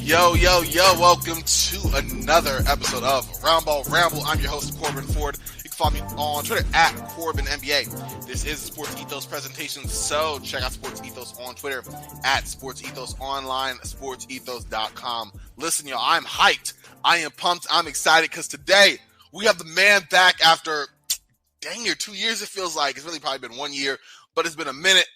Yo, welcome to another episode of Roundball, Ramble. I'm your host, Corbin Ford. You can follow me on Twitter at CorbinNBA. This is a Sports Ethos presentation, so check out Sports Ethos on Twitter at Sports Ethos Online, sportsethos.com. Listen, y'all, I'm hyped. I am pumped. I'm excited because today we have the man back after, dang near 2 years, it feels like. It's really probably been 1 year, but it's been a minute.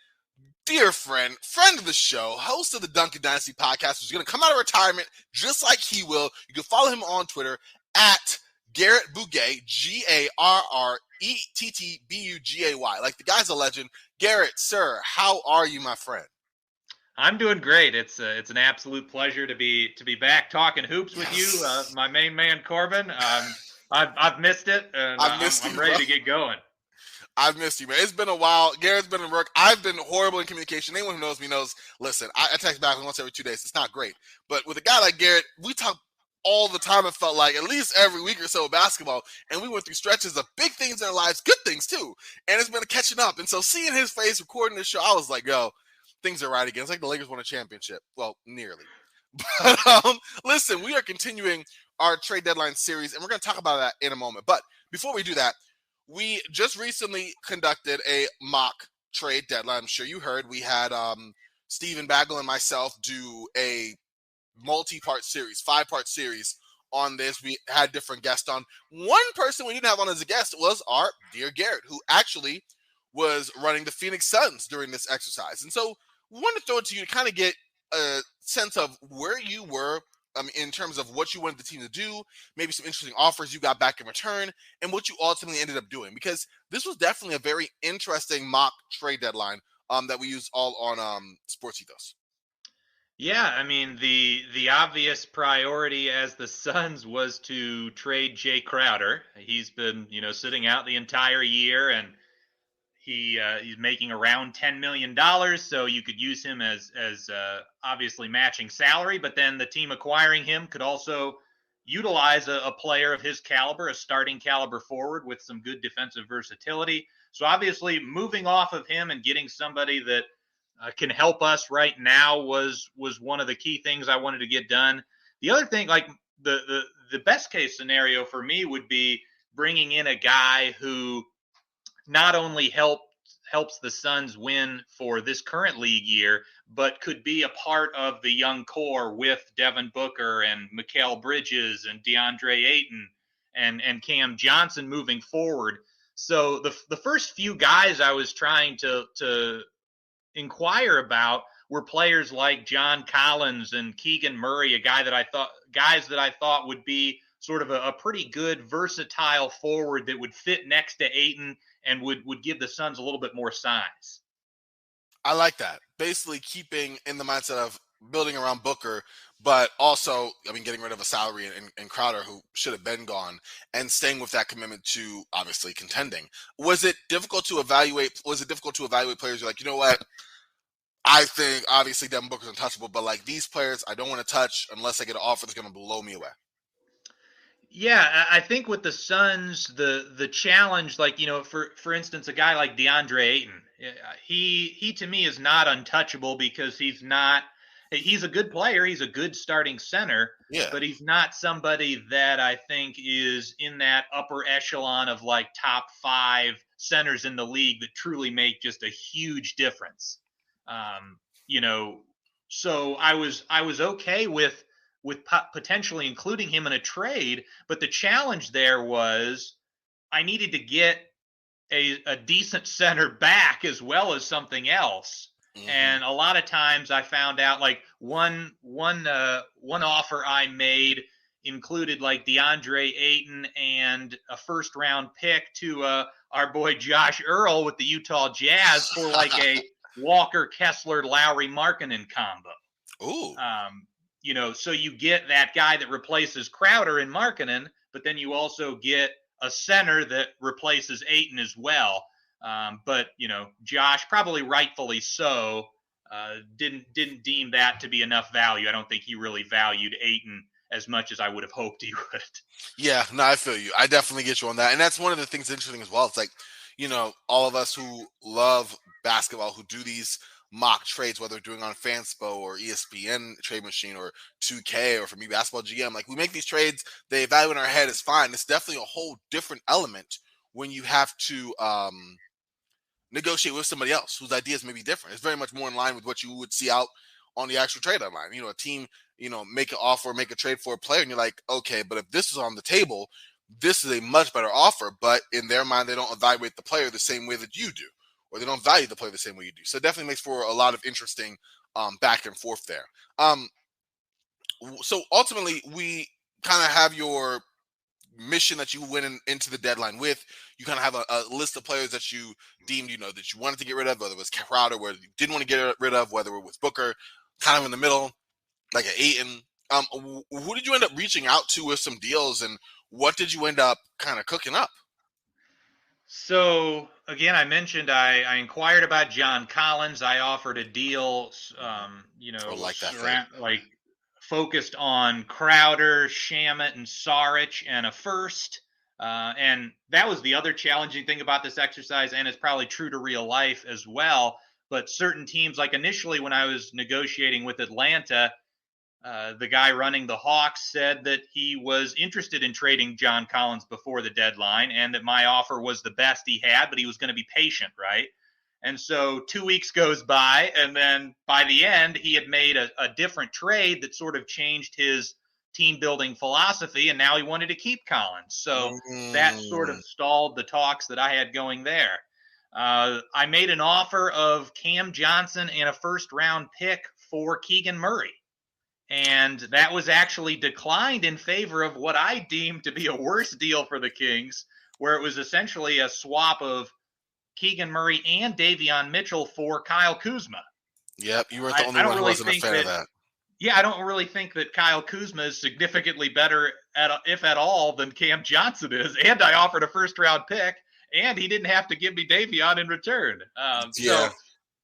Dear friend of the show, host of the Duncan Dynasty podcast, who's going to come out of retirement just like he will. You can follow him on Twitter at Garrett Bugay, G-A-R-R-E-T-T-B-U-G-A-Y. Like, the guy's a legend. Garrett, sir, how are you, my friend? I'm doing great. It's an absolute pleasure to be back talking hoops with you, my main man Corbin. I've missed it, and I'm ready to get going. I've missed you, man. It's been a while. Garrett's been in work. I've been horrible in communication. Anyone who knows me knows, listen, I text back once every 2 days. It's not great. But with a guy like Garrett, we talk all the time, it felt like, at least every week or so of basketball. And we went through stretches of big things in our lives, good things too. And it's been a catching up. And so seeing his face recording this show, I was like, yo, things are right again. It's like the Lakers won a championship. Well, nearly. But listen, we are continuing our trade deadline series, and we're going to talk about that in a moment. But before we do that, we just recently conducted a mock trade deadline. I'm sure you heard. We had Stephen Bagel and myself do a multi-part series, 5-part series on this. We had different guests on. One person we didn't have on as a guest was our dear Garrett, who actually was running the Phoenix Suns during this exercise. And so we wanted to throw it to you to kind of get a sense of where you were in terms of what you wanted the team to do, maybe some interesting offers you got back in return, and what you ultimately ended up doing. Because this was definitely a very interesting mock trade deadline that we used all on Sports Ethos. Yeah, I mean, the obvious priority as the Suns was to trade Jay Crowder. He's been, sitting out the entire year, and he's making around $10 million, so you could use him as obviously matching salary, but then the team acquiring him could also utilize a player of his caliber, a starting caliber forward with some good defensive versatility. So obviously moving off of him and getting somebody that can help us right now was one of the key things I wanted to get done. The other thing, like the best case scenario for me would be bringing in a guy who not only helps the Suns win for this current league year, but could be a part of the young core with Devin Booker and Mikal Bridges and DeAndre Ayton and Cam Johnson moving forward. So the first few guys I was trying to inquire about were players like John Collins and Keegan Murray, guys that I thought would be sort of a pretty good versatile forward that would fit next to Ayton and would give the Suns a little bit more size. I like that. Basically keeping in the mindset of building around Booker, but also, getting rid of a salary in Crowder, who should have been gone, and staying with that commitment to obviously contending. Was it difficult to evaluate players? You're like, you know what? I think obviously Devin Booker's untouchable, but like these players, I don't want to touch unless I get an offer that's going to blow me away. Yeah, I think with the Suns, the challenge, for instance, a guy like DeAndre Ayton, he to me is not untouchable because he's a good player. He's a good starting center, but he's not somebody that I think is in that upper echelon of like top 5 centers in the league that truly make just a huge difference. So I was okay with potentially including him in a trade, but the challenge there was I needed to get a decent center back as well as something else. Mm-hmm. And a lot of times I found out like one offer I made included like DeAndre Ayton and a first round pick to our boy Josh Earl with the Utah Jazz for like a Walker Kessler Lowry Markkanen combo. Ooh. So you get that guy that replaces Crowder in Markkanen, but then you also get a center that replaces Ayton as well. But Josh, probably rightfully so, didn't deem that to be enough value. I don't think he really valued Ayton as much as I would have hoped he would. Yeah, no, I feel you. I definitely get you on that. And that's one of the things interesting as well. It's like, all of us who love basketball, who do these mock trades, whether we're doing on Fanspo or ESPN Trade Machine or 2K or for me Basketball GM. Like we make these trades, they evaluate in our head is fine. It's definitely a whole different element when you have to negotiate with somebody else whose ideas may be different. It's very much more in line with what you would see out on the actual trade deadline. A team, make an offer, make a trade for a player, and you're like, okay, but if this is on the table, this is a much better offer. But in their mind, they don't evaluate the player the same way that you do, or they don't value the player the same way you do. So it definitely makes for a lot of interesting back and forth there. So ultimately, we kind of have your mission that you went into the deadline with. You kind of have a list of players that you deemed, that you wanted to get rid of, whether it was Crowder, whether you didn't want to get rid of, whether it was Booker, kind of in the middle, like an Ayton. Who did you end up reaching out to with some deals, and what did you end up kind of cooking up? So again, I mentioned I inquired about John Collins. I offered a deal, like focused on Crowder, Shamet, and Saric, and a first. And that was the other challenging thing about this exercise, and it's probably true to real life as well. But certain teams, like initially when I was negotiating with Atlanta, the guy running the Hawks said that he was interested in trading John Collins before the deadline and that my offer was the best he had, but he was going to be patient, right? And so 2 weeks goes by, and then by the end, he had made a different trade that sort of changed his team-building philosophy, and now he wanted to keep Collins. So that sort of stalled the talks that I had going there. I made an offer of Cam Johnson and a first-round pick for Keegan Murray. And that was actually declined in favor of what I deemed to be a worse deal for the Kings, where it was essentially a swap of Keegan Murray and Davion Mitchell for Kyle Kuzma. Yep, you weren't the only one who wasn't a fan of that. Yeah, I don't really think that Kyle Kuzma is significantly better, if at all, than Cam Johnson is. And I offered a first-round pick, and he didn't have to give me Davion in return. So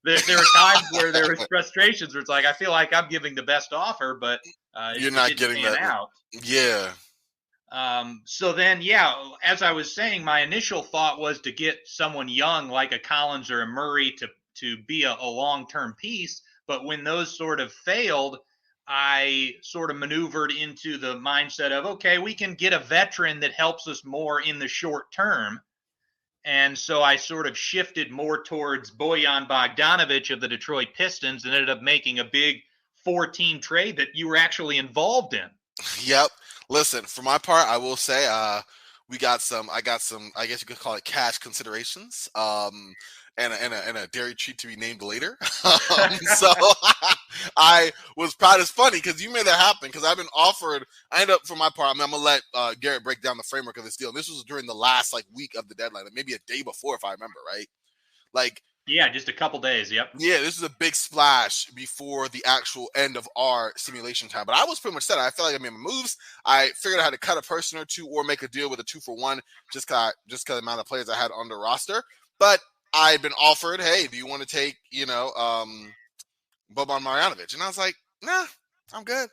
there were times where there was frustrations where it's like, I feel like I'm giving the best offer, but you're not getting that out. Yeah. So then, as I was saying, my initial thought was to get someone young like a Collins or a Murray to be a long-term piece. But when those sort of failed, I sort of maneuvered into the mindset of, okay, we can get a veteran that helps us more in the short term. And so I sort of shifted more towards Bojan Bogdanovic of the Detroit Pistons and ended up making a big 4-team trade that you were actually involved in. Yep. Listen, for my part, I will say I got some, I guess you could call it cash considerations, and a dairy treat to be named later. So I was proud. It's funny because you made that happen because I've been offered. I ended up, for my part, I'm gonna let Garrett break down the framework of this deal. And this was during the last week of the deadline, maybe a day before, if I remember right. Yeah, just a couple days. Yep. Yeah, this is a big splash before the actual end of our simulation time. But I was pretty much set. I felt like I made my moves. I figured I had to cut a person or two or make a deal with a 2-for-1 just because the amount of players I had on the roster. But I'd been offered, hey, do you want to take, Boban Marjanovic? And I was like, nah, I'm good.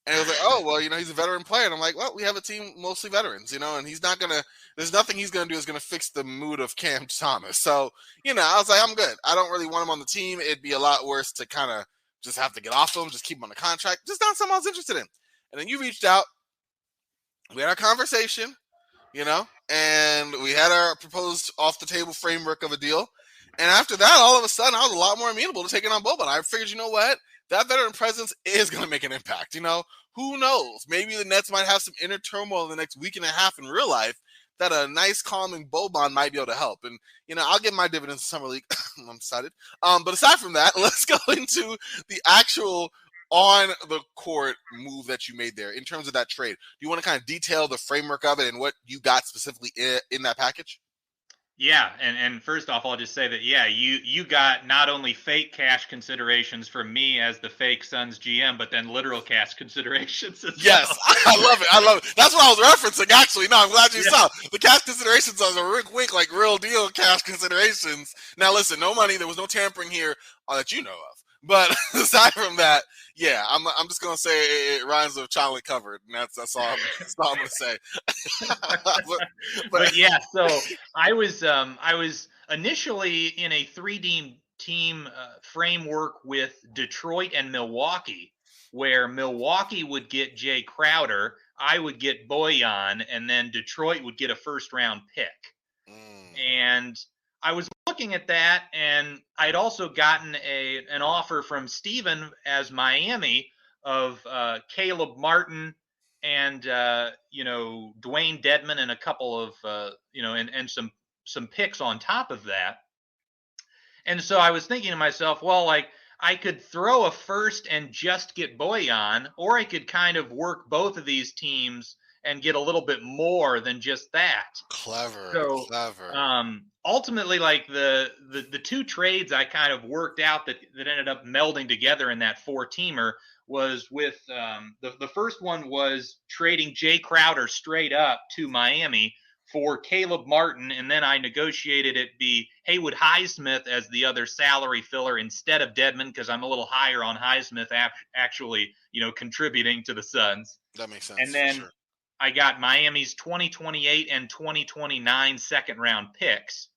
And it was like, oh, well, he's a veteran player. And I'm like, well, we have a team mostly veterans, and he's not going to – there's nothing he's going to do is going to fix the mood of Cam Thomas. So, I was like, I'm good. I don't really want him on the team. It'd be a lot worse to kind of just have to get off him, just keep him on the contract. Just not something I was interested in. And then you reached out. We had our conversation, and we had our proposed off-the-table framework of a deal. And after that, all of a sudden, I was a lot more amenable to taking on Boban. I figured, you know what? That veteran presence is going to make an impact. Who knows? Maybe the Nets might have some inner turmoil in the next week and a half in real life that a nice, calming Boban might be able to help. And, I'll get my dividends in Summer League. I'm excited. But aside from that, let's go into the actual on-the-court move that you made there in terms of that trade. Do you want to kind of detail the framework of it and what you got specifically in that package? Yeah, and first off, I'll just say that, you got not only fake cash considerations from me as the fake Suns GM, but then literal cash considerations as yes, well. I love it. That's what I was referencing, actually. No, I'm glad you saw. The cash considerations are a wink, like real deal cash considerations. Now, listen, no money. There was no tampering here that you know of. But aside from that, I'm just gonna say it rhymes with chocolate covered, and that's all I'm gonna say. but yeah, so I was initially in a 3-team team framework with Detroit and Milwaukee, where Milwaukee would get Jay Crowder, I would get Bojan, and then Detroit would get a first-round pick. And I was looking at that, and I'd also gotten an offer from Steven as Miami of Caleb Martin and Dwayne Dedman and a couple of and some picks on top of that. And so I was thinking to myself, well, like, I could throw a first and just get Bojan, or I could kind of work both of these teams and get a little bit more than just that. Clever. Ultimately, like the two trades I kind of worked out that ended up melding together in that 4-teamer was with the first one was trading Jay Crowder straight up to Miami for Caleb Martin, and then I negotiated it be Haywood Highsmith as the other salary filler instead of Dedman, because I'm a little higher on Highsmith actually, contributing to the Suns. That makes sense. And then for sure. I got Miami's 2028 and 2029 second-round picks.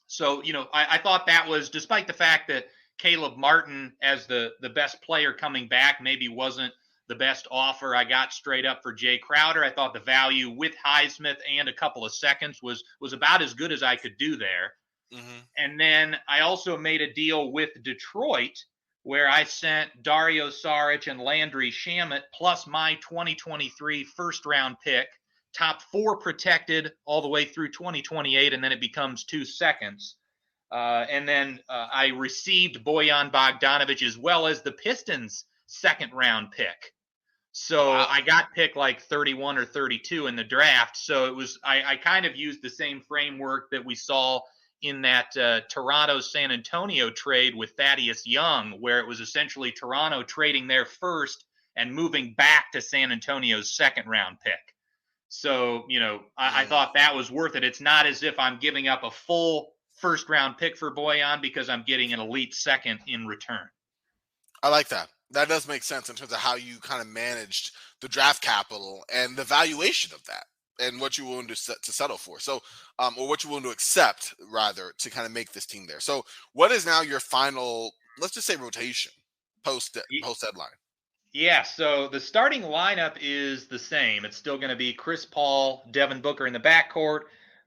So, I thought that was, despite the fact that Caleb Martin as the best player coming back maybe wasn't the best offer I got straight up for Jay Crowder, I thought the value with Highsmith and a couple of seconds was about as good as I could do there. Mm-hmm. And then I also made a deal with Detroit where I sent Dario Saric and Landry Shamet plus my 2023 first-round pick, top 4 protected all the way through 2028, and then it becomes 2 seconds. And then I received Bojan Bogdanovic as well as the Pistons' second-round pick. So wow. I got picked like 31 or 32 in the draft. So it was I kind of used the same framework that we saw in that Toronto-San Antonio trade with Thaddeus Young, where it was essentially Toronto trading their first and moving back to San Antonio's second-round pick. So, I thought that was worth it. It's not as if I'm giving up a full first-round pick for Bojan because I'm getting an elite second in return. I like that. That does make sense in terms of how you kind of managed the draft capital and the valuation of that and what you're willing to settle for. So, or what you're willing to accept, rather, to kind of make this team there. So what is now your final, let's just say, rotation post deadline? Yeah, so the starting lineup is the same. It's still going to be Chris Paul, Devin Booker in the backcourt,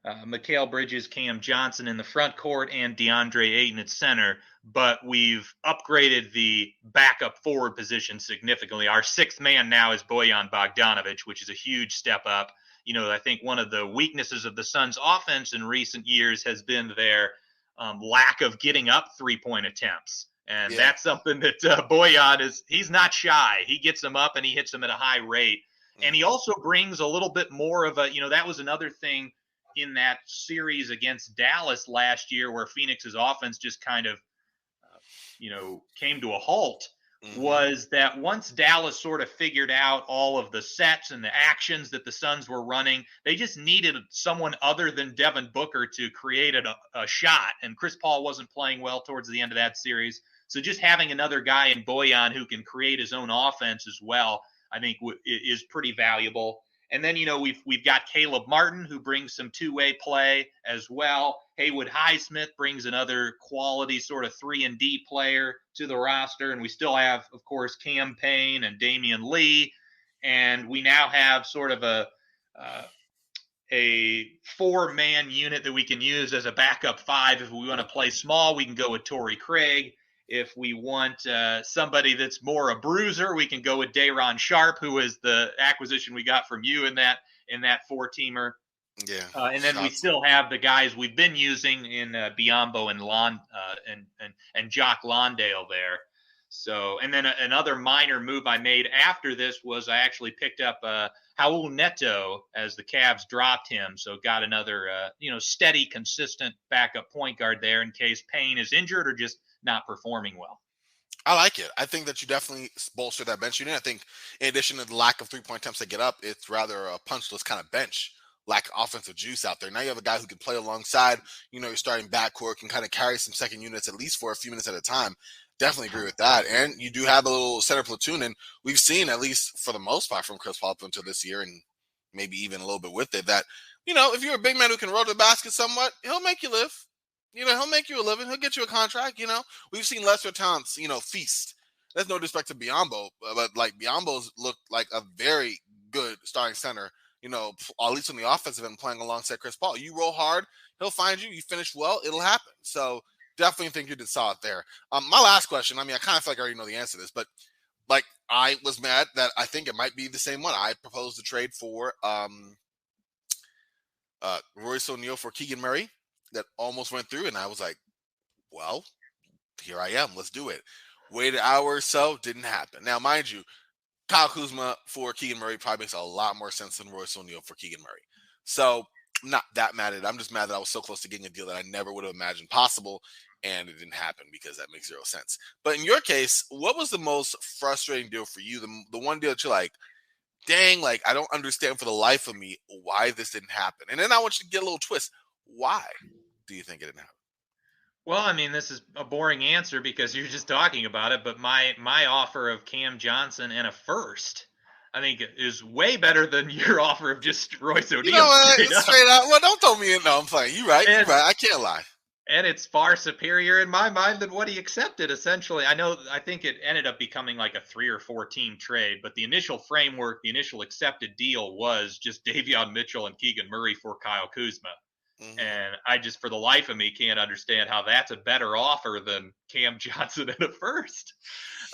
Mikal Bridges, Cam Johnson in the front court, and DeAndre Ayton at center. But we've upgraded the backup forward position significantly. Our 6th man now is Bojan Bogdanovic, which is a huge step up. I think one of the weaknesses of the Suns' offense in recent years has been their lack of getting up 3-point attempts. And that's something that Bojan he's not shy. He gets them up and he hits them at a high rate. And he also brings a little bit more of a, that was another thing in that series against Dallas last year where Phoenix's offense just kind of, came to a halt, was that once Dallas sort of figured out all of the sets and the actions that the Suns were running, they just needed someone other than Devin Booker to create a shot. And Chris Paul wasn't playing well towards the end of that series. So just having another guy in Bojan who can create his own offense as well, I think is pretty valuable. And then, we've got Caleb Martin, who brings some two-way play as well. Haywood Highsmith brings another quality sort of 3-and-D player to the roster. And we still have, of course, Cam Payne and Damian Lee. And we now have sort of a 4-man unit that we can use as a backup 5. If we want to play small, we can go with Torrey Craig. If we want somebody that's more a bruiser, we can go with Day'Ron Sharpe, who is the acquisition we got from you in that 4-teamer. Yeah. And then we still have the guys we've been using in Biyombo and Jock Londale there. So, and then another minor move I made after this was I actually picked up Raul Neto as the Cavs dropped him. So got another steady, consistent backup point guard there in case Payne is injured or just not performing well. I like it. I think that you definitely bolster that bench unit. I think in addition to the lack of 3-point attempts to get up, it's rather a punchless kind of bench, lack of offensive juice out there. Now you have a guy who can play alongside, your starting backcourt, can kind of carry some second units at least for a few minutes at a time. Definitely agree with that. And you do have a little center platoon, and we've seen, at least for the most part, from Chris Paul up until this year, and maybe even a little bit with it, that, if you're a big man who can roll the basket somewhat, he'll make you live. He'll make you a living. He'll get you a contract. We've seen lesser talents, feast. There's no disrespect to Biyombo, but like Biyombo's looked like a very good starting center. At least on the offensive end, playing alongside Chris Paul. You roll hard, he'll find you. You finish well, it'll happen. So definitely think you did solid there. My last question. I mean, I kind of feel like I already know the answer to this, but like I was mad that I think it might be the same one. I proposed a trade for Royce O'Neal for Keegan Murray that almost went through, and I was like, well, here I am. Let's do it. Waited an hour or so, didn't happen. Now, mind you, Kyle Kuzma for Keegan Murray probably makes a lot more sense than Royce O'Neal for Keegan Murray. So I'm not that mad at it. I'm just mad that I was so close to getting a deal that I never would have imagined possible, and it didn't happen because that makes zero sense. But in your case, what was the most frustrating deal for you? The one deal that you're like, dang, like I don't understand for the life of me why this didn't happen. And then I want you to get a little twist. Why do you think it didn't happen? Well, I mean, this is a boring answer because you're just talking about it, but my offer of Cam Johnson and a first, I think, is way better than your offer of just Royce O'Neal. You know what? Straight up. Well, don't throw me in. No, I'm playing. You're right. I can't lie. And it's far superior in my mind than what he accepted, essentially. I think it ended up becoming like a 3 or 4 team trade, but the initial framework, the initial accepted deal was just Davion Mitchell and Keegan Murray for Kyle Kuzma. Mm-hmm. And I just, for the life of me, can't understand how that's a better offer than Cam Johnson at a first.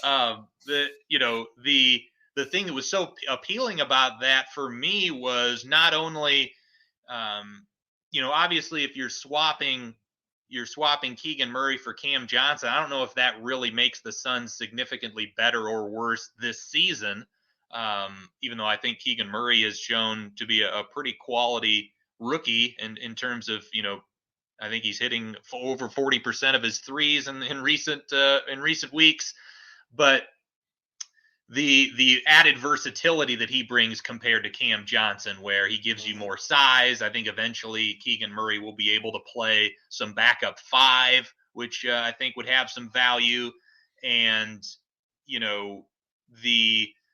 The thing that was so appealing about that for me was not only, obviously if you're swapping Keegan Murray for Cam Johnson, I don't know if that really makes the Suns significantly better or worse this season. Even though I think Keegan Murray has shown to be a pretty quality rookie in terms of, I think he's hitting over 40% of his threes in recent weeks, but the added versatility that he brings compared to Cam Johnson, where he gives you more size. I think eventually Keegan Murray will be able to play some backup 5, which I think would have some value. And,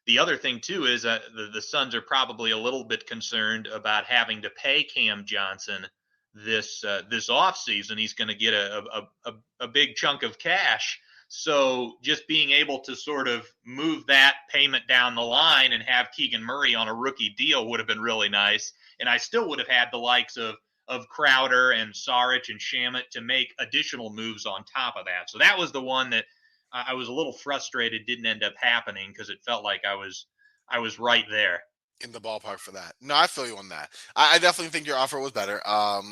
the other thing, too, is the Suns are probably a little bit concerned about having to pay Cam Johnson this offseason. He's going to get a big chunk of cash. So just being able to sort of move that payment down the line and have Keegan Murray on a rookie deal would have been really nice. And I still would have had the likes of Crowder and Saric and Shamet to make additional moves on top of that. So that was the one that I was a little frustrated didn't end up happening because it felt like I was right there in the ballpark for that. No, I feel you on that. I definitely think your offer was better.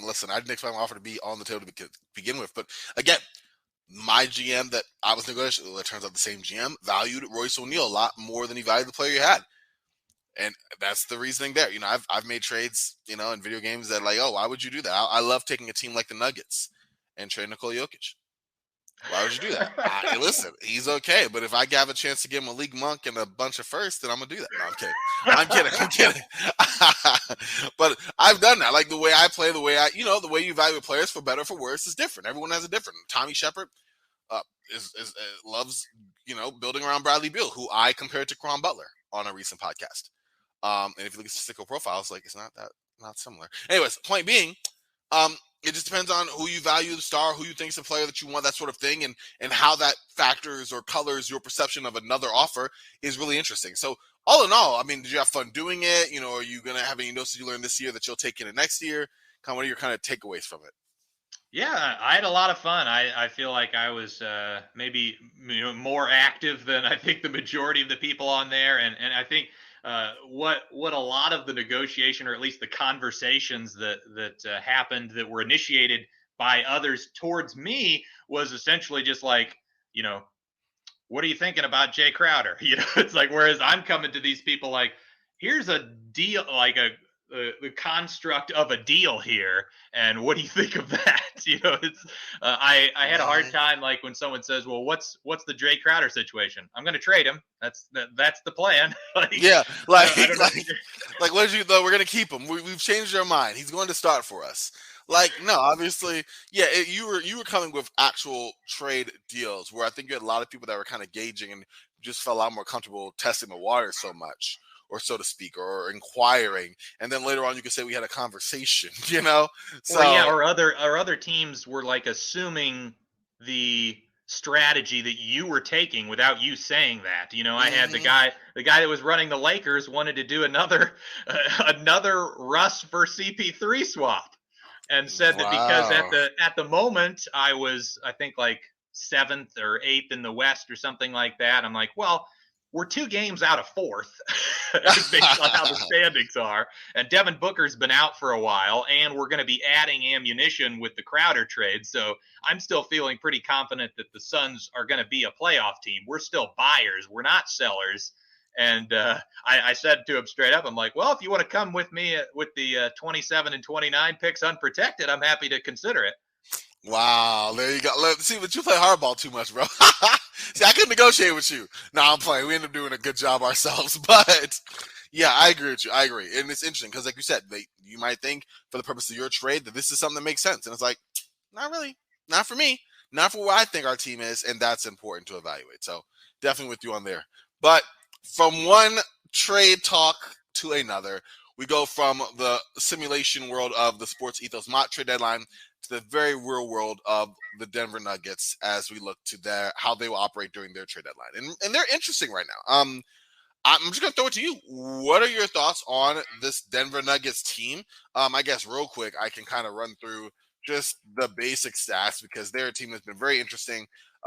Listen, I didn't expect my offer to be on the table to begin with, but again, my GM that I was negotiating, it turns out the same GM valued Royce O'Neal a lot more than he valued the player you had. And that's the reasoning there. I've made trades, in video games that like, oh, why would you do that? I love taking a team like the Nuggets and trade Nikola Jokic. Why would you do that? Listen, he's okay, but if I have a chance to give him a league monk and a bunch of firsts, then I'm gonna do that. No, I'm kidding. But I've done that. Like the way I play, the way the way you evaluate players for better or for worse is different. Everyone has a different. Tommy Shepard loves building around Bradley Beal, who I compared to Caron Butler on a recent podcast. And if you look at statistical profiles, like it's not similar. Anyways, point being, it just depends on who you value, the star, who you think is the player that you want, that sort of thing, and how that factors or colors your perception of another offer is really interesting. So all in all, I mean, did you have fun doing it? Are you going to have any notes that you learned this year that you'll take into next year? What are your kind of takeaways from it? Yeah, I had a lot of fun. I feel like I was maybe more active than I think the majority of the people on there, and I think what a lot of the negotiation, or at least the conversations that happened that were initiated by others towards me, was essentially just like, what are you thinking about Jay Crowder? It's like, whereas I'm coming to these people like, here's a deal, like the construct of a deal here, and what do you think of that? It's I had a hard time, like when someone says, well, what's the Jay Crowder situation? I'm going to trade him. That's the plan. Like what did you though? We're going to keep him. We've changed our mind. He's going to start for us. Like, no, obviously, yeah, you were coming with actual trade deals where I think you had a lot of people that were kind of gauging and just felt a lot more comfortable testing the water so much. or so to speak, or inquiring, and then later on you could say we had a conversation, you know. Or yeah, So or other teams were like assuming the strategy that you were taking without you saying that. I had the mhm. guy that was running the Lakers wanted to do another another Russ for CP3 swap, and said that because Wow. at the moment I think like 7th or 8th in the West or something like that. I'm like, well, we're 2 games out of 4th based on how the standings are. And Devin Booker's been out for a while, and we're going to be adding ammunition with the Crowder trade. So I'm still feeling pretty confident that the Suns are going to be a playoff team. We're still buyers. We're not sellers. And I said to him straight up, I'm like, well, if you want to come with me with the 27 and 29 picks unprotected, I'm happy to consider it. Wow, there you go. See, but you play hardball too much, bro. See, I couldn't negotiate with you. No, I'm playing. We end up doing a good job ourselves. But yeah, I agree with you. I agree. And it's interesting because, like you said, you might think for the purpose of your trade that this is something that makes sense. And it's like, not really. Not for me. Not for where I think our team is. And that's important to evaluate. So definitely with you on there. But from one trade talk to another, we go from the simulation world of the Sports Ethos Mock Trade Deadline to the very real world of the Denver Nuggets as we look to how they will operate during their trade deadline. And they're interesting right now. I'm just going to throw it to you. What are your thoughts on this Denver Nuggets team? I guess real quick, I can kind of run through just the basic stats because they're a team that's been very interesting.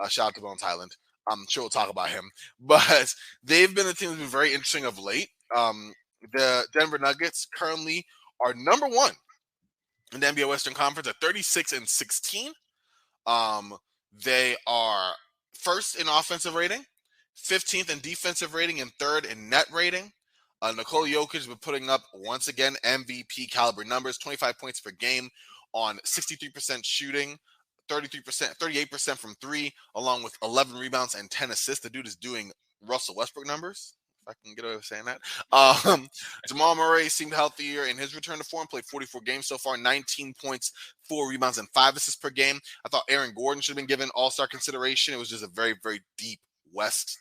Shout out to Bones Highland. I'm sure we'll talk about him. But they've been a team that's been very interesting of late. The Denver Nuggets currently are number 1 in the NBA Western Conference at 36 and 16. They are first in offensive rating, 15th in defensive rating, and 3rd in net rating. Nikola Jokic has been putting up, once again, MVP caliber numbers, 25 points per game on 63% shooting, 38% from 3, along with 11 rebounds and 10 assists. The dude is doing Russell Westbrook numbers, if I can get away with saying that. Jamal Murray seemed healthier in his return to form, played 44 games so far, 19 points, 4 rebounds, and 5 assists per game. I thought Aaron Gordon should have been given all-star consideration. It was just a very, very deep West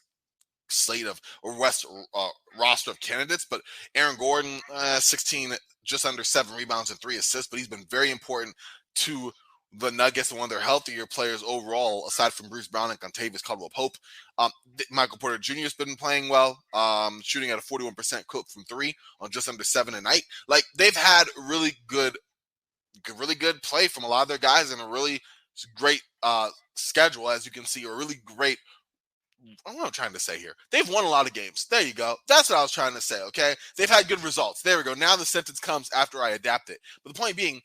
roster of candidates, but Aaron Gordon, 16, just under 7 rebounds and 3 assists, but he's been very important to the Nuggets and one of their healthier players overall, aside from Bruce Brown and Contavious Caldwell-Pope. Michael Porter Jr. has been playing well, shooting at a 41% clip from 3 on just under 7 a night. Like, they've had really good play from a lot of their guys and a really great schedule, as you can see, or really great. What I'm trying to say here. They've won a lot of games. There you go. That's what I was trying to say, okay? They've had good results. There we go. Now the sentence comes after I adapt it. But the point being,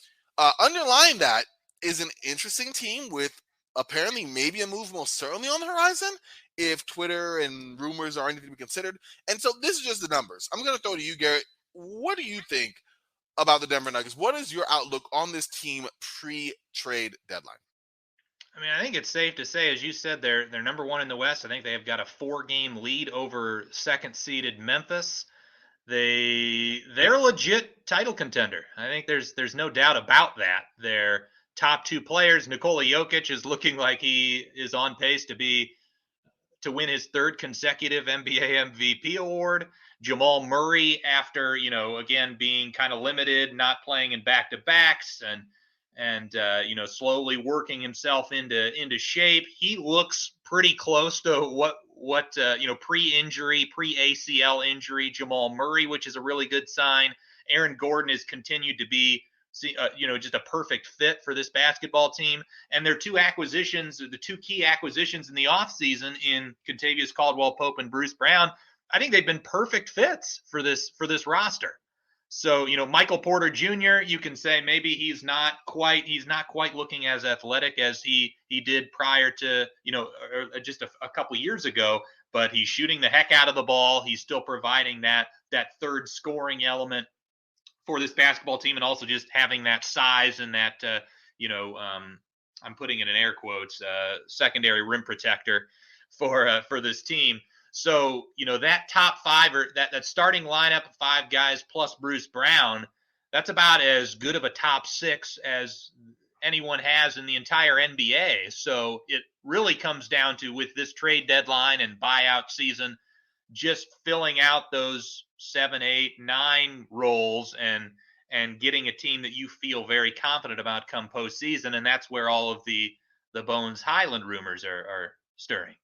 underlying that is an interesting team with apparently maybe a move most certainly on the horizon if Twitter and rumors are anything to be considered. And so this is just the numbers. I'm going to throw to you, Garrett. What do you think about the Denver Nuggets? What is your outlook on this team pre-trade deadline? I mean, I think it's safe to say, as you said, they're number 1 in the West. I think they have got a 4-game lead over second-seeded Memphis. They're a legit title contender. I think there's no doubt about that. Their top 2 players, Nikola Jokic, is looking like he is on pace to win his 3rd consecutive NBA MVP award. Jamal Murray, after again being kind of limited, not playing in back-to-backs, and slowly working himself into shape. He looks pretty close to what pre-injury, pre-ACL injury Jamal Murray, which is a really good sign. Aaron Gordon has continued to be just a perfect fit for this basketball team. And their 2 acquisitions, the 2 key acquisitions in the offseason in Contavious Caldwell-Pope and Bruce Brown, I think they've been perfect fits for this roster. So, Michael Porter Jr., you can say maybe he's not quite looking as athletic as he did prior to, just a couple years ago, but he's shooting the heck out of the ball. He's still providing that 3rd scoring element for this basketball team, and also just having that size and that, I'm putting it in air quotes, secondary rim protector for this team. So, that top 5 or that starting lineup of 5 guys plus Bruce Brown, that's about as good of a top 6 as anyone has in the entire NBA. So it really comes down to, with this trade deadline and buyout season, just filling out those 7, 8, 9 roles and getting a team that you feel very confident about come postseason. And that's where all of the Bones Highland rumors are stirring.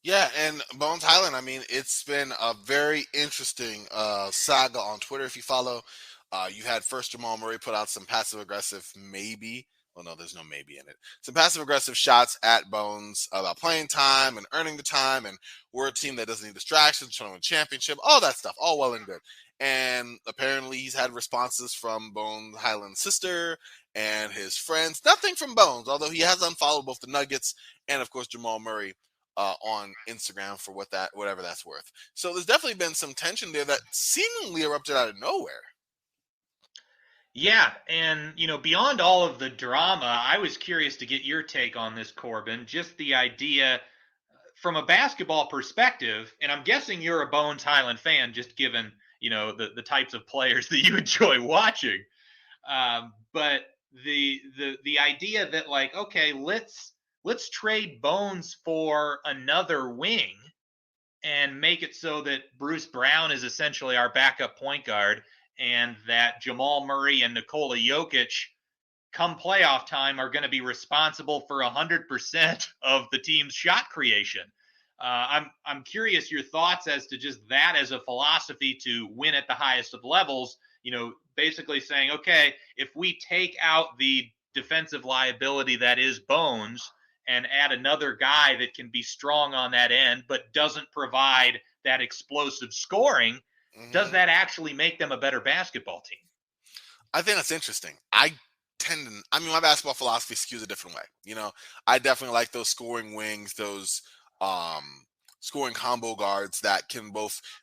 Yeah, and Bones Highland, I mean, it's been a very interesting saga on Twitter. If you follow, you had first Jamal Murray put out some passive aggressive maybe. Well, no, there's no maybe in it. Some passive aggressive shots at Bones about playing time and earning the time, and we're a team that doesn't need distractions, trying to win a championship, all that stuff, all well and good. And apparently, he's had responses from Bones Highland's sister and his friends. Nothing from Bones, although he has unfollowed both the Nuggets and, of course, Jamal Murray on Instagram for whatever that's worth. So there's definitely been some tension there that seemingly erupted out of nowhere. Yeah, and beyond all of the drama, I was curious to get your take on this, Corbin. Just the idea from a basketball perspective, and I'm guessing you're a Bones Highland fan, just given the types of players that you enjoy watching. But the idea that, like, okay, let's trade Bones for another wing and make it so that Bruce Brown is essentially our backup point guard, and that Jamal Murray and Nikola Jokic come playoff time are going to be responsible for 100% of the team's shot creation. I'm curious your thoughts as to just that as a philosophy to win at the highest of levels. Basically saying, okay, if we take out the defensive liability that is Bones and add another guy that can be strong on that end but doesn't provide that explosive scoring, does that actually make them a better basketball team? I think that's interesting. My basketball philosophy skews a different way. I definitely like those scoring wings, those scoring combo guards that can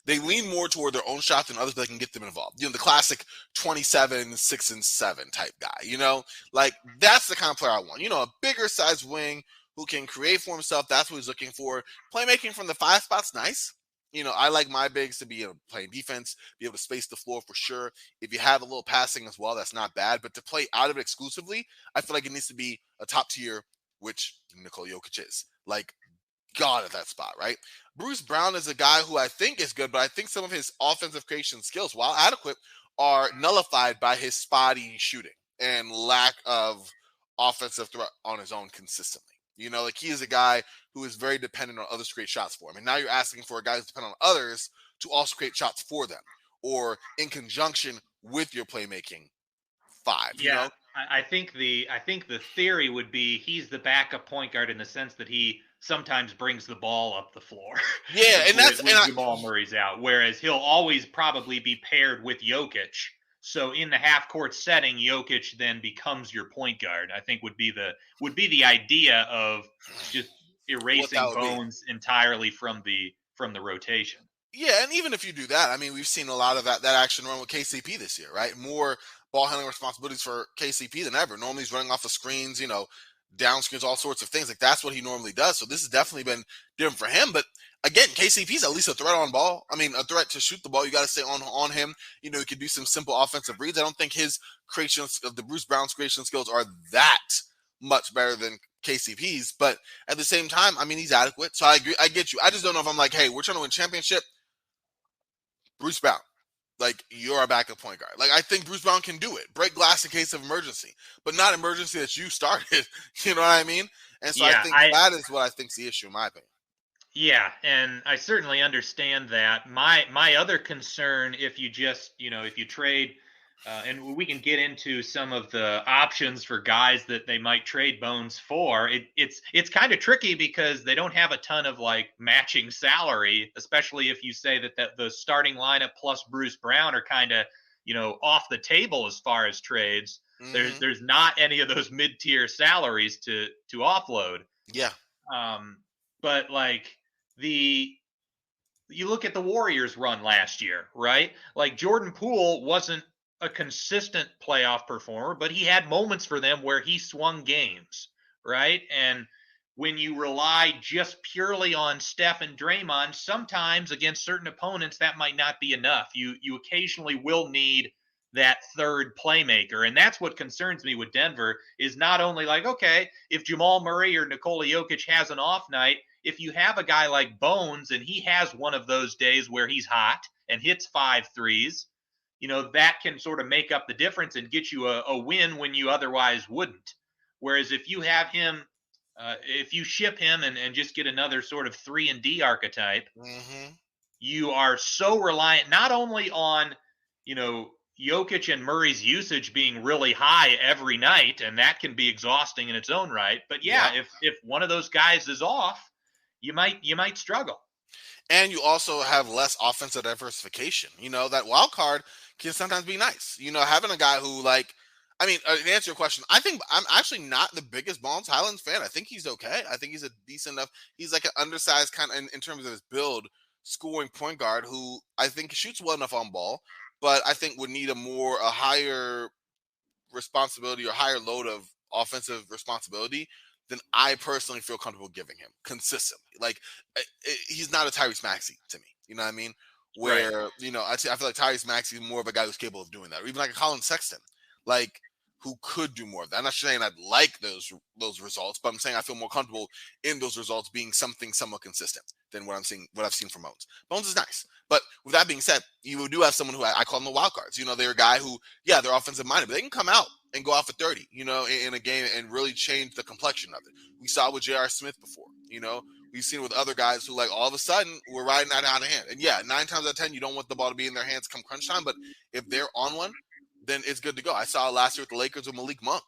they lean more toward their own shot than others, but they can get them involved. The classic 27, 6, and 7 type guy, like that's the kind of player I want. A bigger size wing who can create for himself. That's what he's looking for. Playmaking from the 5 spot's nice. I like my bigs to be able to play defense, be able to space the floor for sure. If you have a little passing as well, that's not bad. But to play out of it exclusively, I feel like it needs to be a top tier, which Nikola Jokic is. Like, God at that spot, right? Bruce Brown is a guy who I think is good, but I think some of his offensive creation skills, while adequate, are nullified by his spotty shooting and lack of offensive threat on his own consistently. Like he is a guy who is very dependent on others to create shots for him. And now you're asking for a guy who's dependent on others to also create shots for them or in conjunction with your playmaking 5. Yeah, I think the theory would be he's the backup point guard in the sense that he sometimes brings the ball up the floor. Yeah, and that's when Jamal Murray's out, whereas he'll always probably be paired with Jokic. So in the half court setting, Jokic then becomes your point guard. I think would be the idea of just erasing Bones entirely from the rotation. Yeah, and even if you do that, I mean, we've seen a lot of that action run with KCP this year, right? More ball handling responsibilities for KCP than ever. Normally he's running off the screens, down screens, all sorts of things. Like that's what he normally does. So this has definitely been different for him. But again, KCP's at least a threat on ball. I mean, a threat to shoot the ball. You got to stay on him. He could do some simple offensive reads. I don't think his creations of the Bruce Brown's creation skills are that much better than KCP's. But at the same time, I mean, he's adequate. So I agree. I get you. I just don't know if I'm like, hey, we're trying to win championship. Bruce Brown, like you're a backup point guard. Like I think Bruce Brown can do it. Break glass in case of emergency, but not emergency that you started. You know what I mean? And so I think that is what I think is the issue in my opinion. Yeah, and I certainly understand that. My other concern, if you just if you trade, and we can get into some of the options for guys that they might trade Bones for. It's kind of tricky because they don't have a ton of like matching salary, especially if you say that the starting lineup plus Bruce Brown are kind of off the table as far as trades. Mm-hmm. There's not any of those mid-tier salaries to offload. Yeah. But like you look at the Warriors run last year, right? Like Jordan Poole wasn't a consistent playoff performer, but he had moments for them where he swung games, right? And when you rely just purely on Steph and Draymond, sometimes against certain opponents, that might not be enough. You occasionally will need that third playmaker. And that's what concerns me with Denver is not only like, okay, if Jamal Murray or Nikola Jokic has an off night, if you have a guy like Bones and he has one of those days where he's hot and hits 5 threes, that can sort of make up the difference and get you a win when you otherwise wouldn't. Whereas if you have him, if you ship him and just get another sort of 3-and-D archetype, Mm-hmm. you are so reliant not only on, Jokic and Murray's usage being really high every night, and that can be exhausting in its own right. But yeah, Yeah. if one of those guys is off, you might struggle. And you also have less offensive diversification. That wild card can sometimes be nice. Having a guy who to answer your question, I think I'm actually not the biggest Bones Highlands fan. I think he's okay. I think he's a decent enough. He's like an undersized kind of in terms of his build, scoring point guard who I think shoots well enough on ball, but I think would need a higher responsibility or higher load of offensive responsibility than I personally feel comfortable giving him consistently. He's not a Tyrese Maxey to me. You know what I mean? Right. Where I feel like Tyrese Maxey is more of a guy who's capable of doing that, or even like a Colin Sexton, like who could do more of that. I'm not saying I'd like those results, but I'm saying I feel more comfortable in those results being something somewhat consistent than what I've seen from Bones. Bones is nice, but with that being said, you do have someone who I call them the wild cards. They're a guy who, yeah, they're offensive minded, but they can come out and go out for 30, in a game and really change the complexion of it. We saw with J.R. Smith before, we've seen with other guys who all of a sudden we're riding that out of hand. And yeah, 9 times out of 10, you don't want the ball to be in their hands come crunch time, but if they're on one, then it's good to go. I saw it last year with the Lakers with Malik Monk,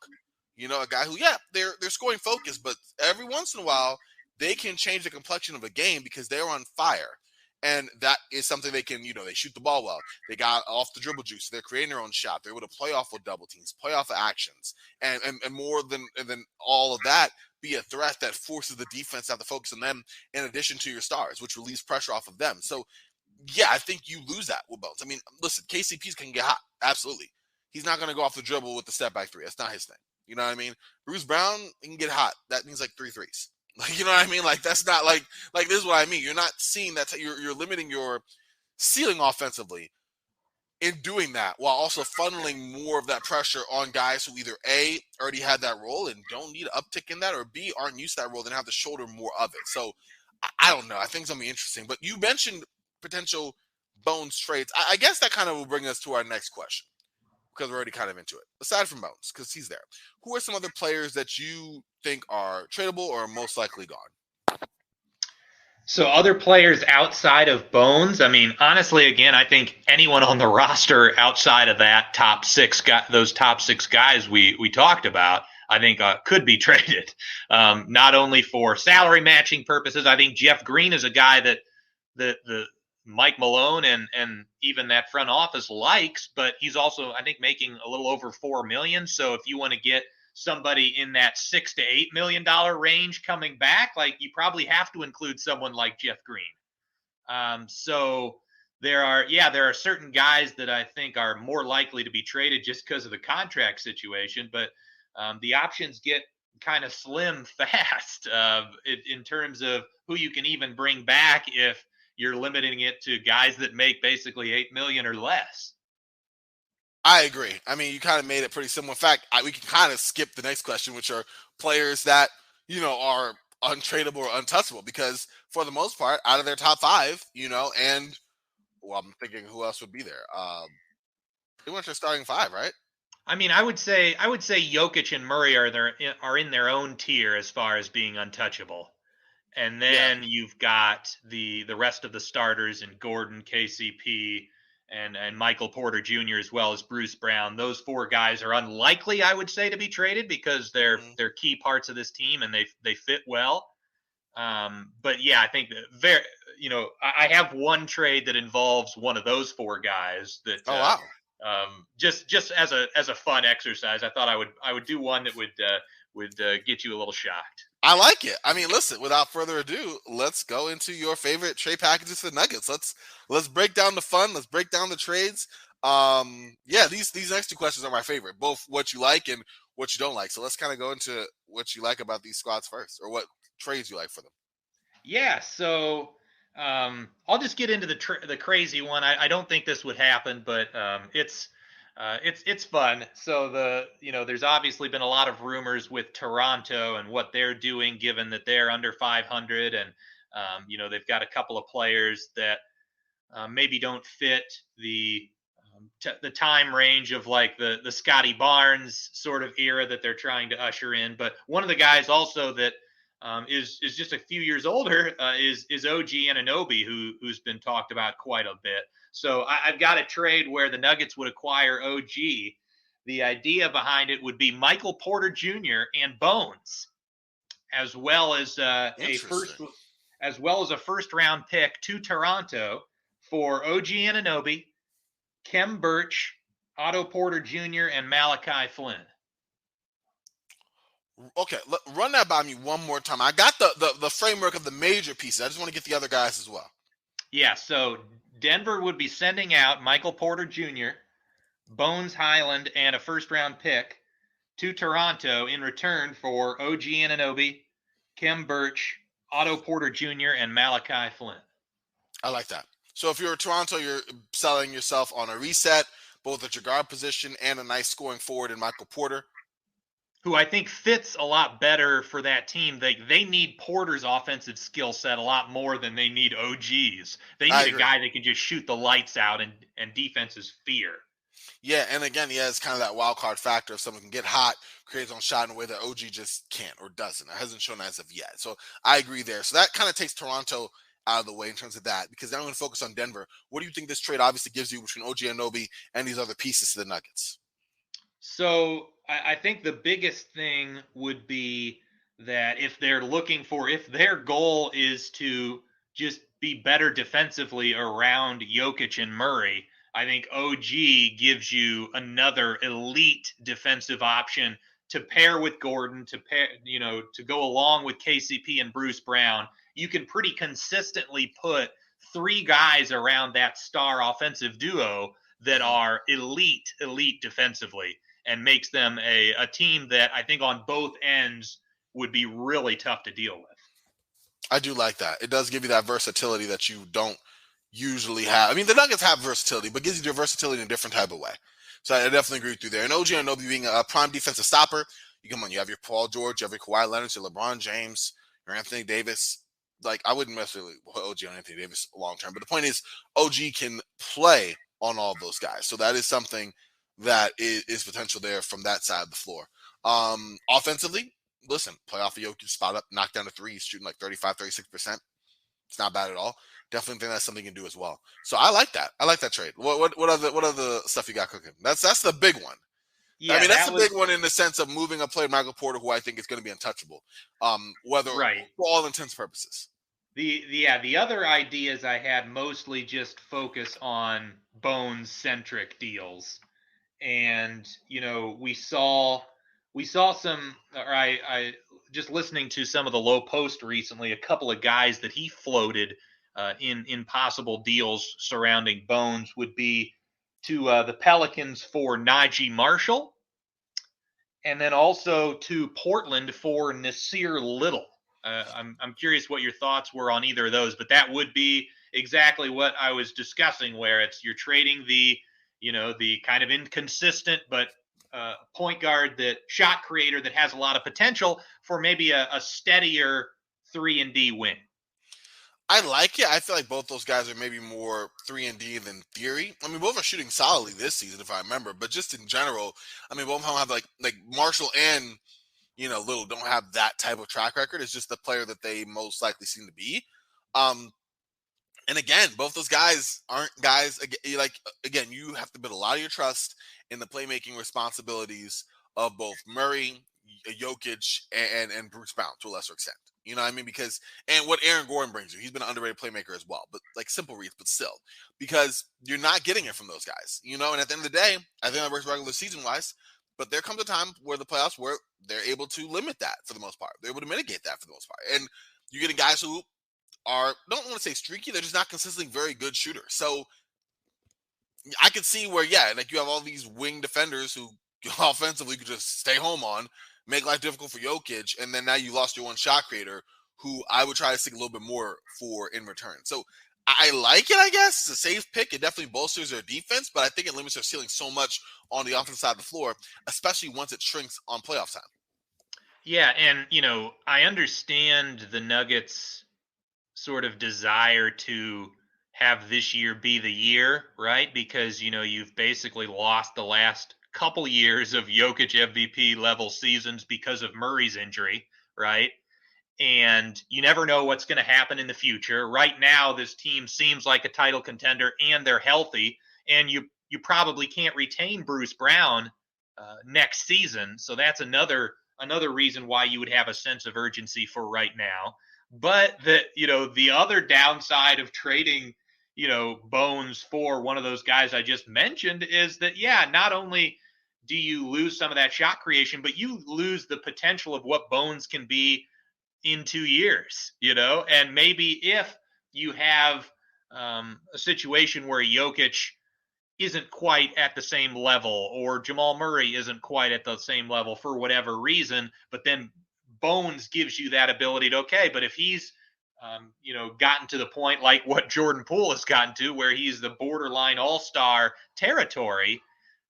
a guy who, yeah, they're scoring focus, but every once in a while they can change the complexion of a game because they're on fire. And that is something they can, they shoot the ball well. They got off the dribble juice. They're creating their own shot. They're able to play off with double teams, play off of actions. And more than all of that, be a threat that forces the defense to have to focus on them in addition to your stars, which relieves pressure off of them. So, yeah, I think you lose that with Bones. I mean, listen, KCP's can get hot. Absolutely. He's not going to go off the dribble with the step back three. That's not his thing. You know what I mean? Bruce Brown, he can get hot. That means like 3 threes. You know what I mean? That's not like this is what I mean. You're not seeing that. You're limiting your ceiling offensively in doing that while also funneling more of that pressure on guys who either A, already had that role and don't need an uptick in that, or B, aren't used to that role and have to shoulder more of it. So I don't know. I think it's going to be interesting. But you mentioned potential Bones trades. I guess that kind of will bring us to our next question because we're already kind of into it. Aside from Bones, because he's there, who are some other players that you think are tradable or most likely gone? So other players outside of Bones, I mean, honestly, again, I think anyone on the roster outside of that those top 6 guys we talked about, I think could be traded. Not only for salary matching purposes, I think Jeff Green is a guy that the Mike Malone and even that front office likes, but he's also, I think, making a little over $4 million. So if you want to get somebody in that $6 to $8 million range coming back, you probably have to include someone like Jeff Green. So there are certain guys that I think are more likely to be traded just because of the contract situation, but the options get kind of slim fast in terms of who you can even bring back if you're limiting it to guys that make basically $8 million or less. I agree. I mean, you kind of made it pretty simple. In fact, we can kind of skip the next question, which are players that, are untradeable or untouchable, because for the most part, out of their top 5, and well, I'm thinking who else would be there. Pretty much their starting 5, right? I mean, I would say Jokic and Murray are in their own tier as far as being untouchable. And then you've got the rest of the starters in Gordon, KCP, and Michael Porter Jr. as well as Bruce Brown. Those 4 guys are unlikely, I would say, to be traded because they're key parts of this team and they fit well. But yeah, I think I have one trade that involves one of those 4 guys that. Oh wow. Just as a fun exercise, I thought I would do one that would get you a little shocked. I like it. I mean, listen, without further ado, let's go into your favorite trade packages for the Nuggets. Let's break down the fun. Let's break down the trades. These next 2 questions are my favorite, both what you like and what you don't like. So let's kind of go into what you like about these squads first, or what trades you like for them. Yeah, so I'll just get into the crazy one. I don't think this would happen, but it's It's fun. So there's obviously been a lot of rumors with Toronto and what they're doing, given that they're under 500, and they've got a couple of players that maybe don't fit the time range of like the Scotty Barnes sort of era that they're trying to usher in. But one of the guys also that is just a few years older is OG Anunoby, who's been talked about quite a bit. So I've got a trade where the Nuggets would acquire OG. The idea behind it would be Michael Porter Jr. and Bones, as well as a first round pick to Toronto for OG Anunoby, Kem Birch, Otto Porter Jr., and Malachi Flynn. Okay, run that by me one more time. I got the framework of the major pieces. I just want to get the other guys as well. Yeah, so Denver would be sending out Michael Porter Jr., Bones Highland, and a first-round pick to Toronto in return for OG Anunoby, Kem Birch, Otto Porter Jr., and Malachi Flynn. I like that. So if you're Toronto, you're selling yourself on a reset, both at your guard position and a nice scoring forward in Michael Porter, who I think fits a lot better for that team. They need Porter's offensive skill set a lot more than they need OG's. They need a guy that can just shoot the lights out and defenses fear. Yeah, and again, he has kind of that wild card factor. If someone can get hot, create his own shot in a way that OG just can't or doesn't. It hasn't shown as of yet. So I agree there. So that kind of takes Toronto out of the way in terms of that, because now I'm going to focus on Denver. What do you think this trade obviously gives you between OG Anunoby and these other pieces to the Nuggets? So I think the biggest thing would be that if their goal is to just be better defensively around Jokic and Murray, I think OG gives you another elite defensive option to pair with Gordon, to go along with KCP and Bruce Brown. You can pretty consistently put three guys around that star offensive duo that are elite defensively, and makes them a team that I think on both ends would be really tough to deal with. I do like that. It does give you that versatility that you don't usually have. I mean, the Nuggets have versatility, but gives you the versatility in a different type of way. So I definitely agree with you there. And OG Anunoby being a prime defensive stopper, you have your Paul George, you have your Kawhi Leonard, your LeBron James, your Anthony Davis. Like, I wouldn't necessarily put OG on Anthony Davis long term, but the point is OG can play on all of those guys. So that is something that is potential there from that side of the floor. Offensively, listen, playoff Jokic, spot up, knock down to three. He's shooting like 35, 36%. It's not bad at all. Definitely think that's something you can do as well. So I like that. I like that trade. What other stuff you got cooking? That's the big one. Yeah, I mean, that's the big one in the sense of moving a player, Michael Porter, who I think is going to be untouchable. For all intents and purposes. The other ideas I had mostly just focus on Bones-centric deals. And, we saw some, or I just listening to some of the low post recently, a couple of guys that he floated in possible deals surrounding Bones would be to the Pelicans for Najee Marshall, and then also to Portland for Nasir Little. I'm curious what your thoughts were on either of those, but that would be exactly what I was discussing, where you're trading the kind of inconsistent but point guard, that shot creator that has a lot of potential, for maybe a steadier 3-and-D wing. I like it. I feel like both those guys are maybe more 3-and-D than theory. I mean, both are shooting solidly this season, if I remember. But just in general, I mean, both of them have like Marshall and Little don't have that type of track record. It's just the player that they most likely seem to be. And again, both those guys aren't guys. Again, you have to build a lot of your trust in the playmaking responsibilities of both Murray, Jokic, and Bruce Brown to a lesser extent. You know what I mean? And what Aaron Gordon brings you, he's been an underrated playmaker as well, but like simple reads, but still, because you're not getting it from those guys, and at the end of the day, I think that works regular season wise, but there comes a time where the playoffs where they're able to limit that for the most part. They're able to mitigate that for the most part. And you're getting guys who don't want to say streaky, they're just not consistently very good shooters. So I could see where, you have all these wing defenders who offensively could just stay home on, make life difficult for Jokic, and then now you lost your one shot creator who I would try to seek a little bit more for in return. So I like it, I guess. It's a safe pick. It definitely bolsters their defense, but I think it limits their ceiling so much on the offensive side of the floor, especially once it shrinks on playoff time. Yeah, and I understand the Nuggets sort of desire to have this year be the year, right? Because you've basically lost the last couple years of Jokic MVP level seasons because of Murray's injury, right? And you never know what's going to happen in the future. Right now, this team seems like a title contender, and they're healthy. And you probably can't retain Bruce Brown next season, so that's another reason why you would have a sense of urgency for right now. But the other downside of trading Bones for one of those guys I just mentioned is that not only do you lose some of that shot creation, but you lose the potential of what Bones can be in 2 years, and maybe if you have a situation where Jokic isn't quite at the same level or Jamal Murray isn't quite at the same level for whatever reason, but then Bones gives you that ability to, okay, but if he's, gotten to the point like what Jordan Poole has gotten to, where he's the borderline all-star territory,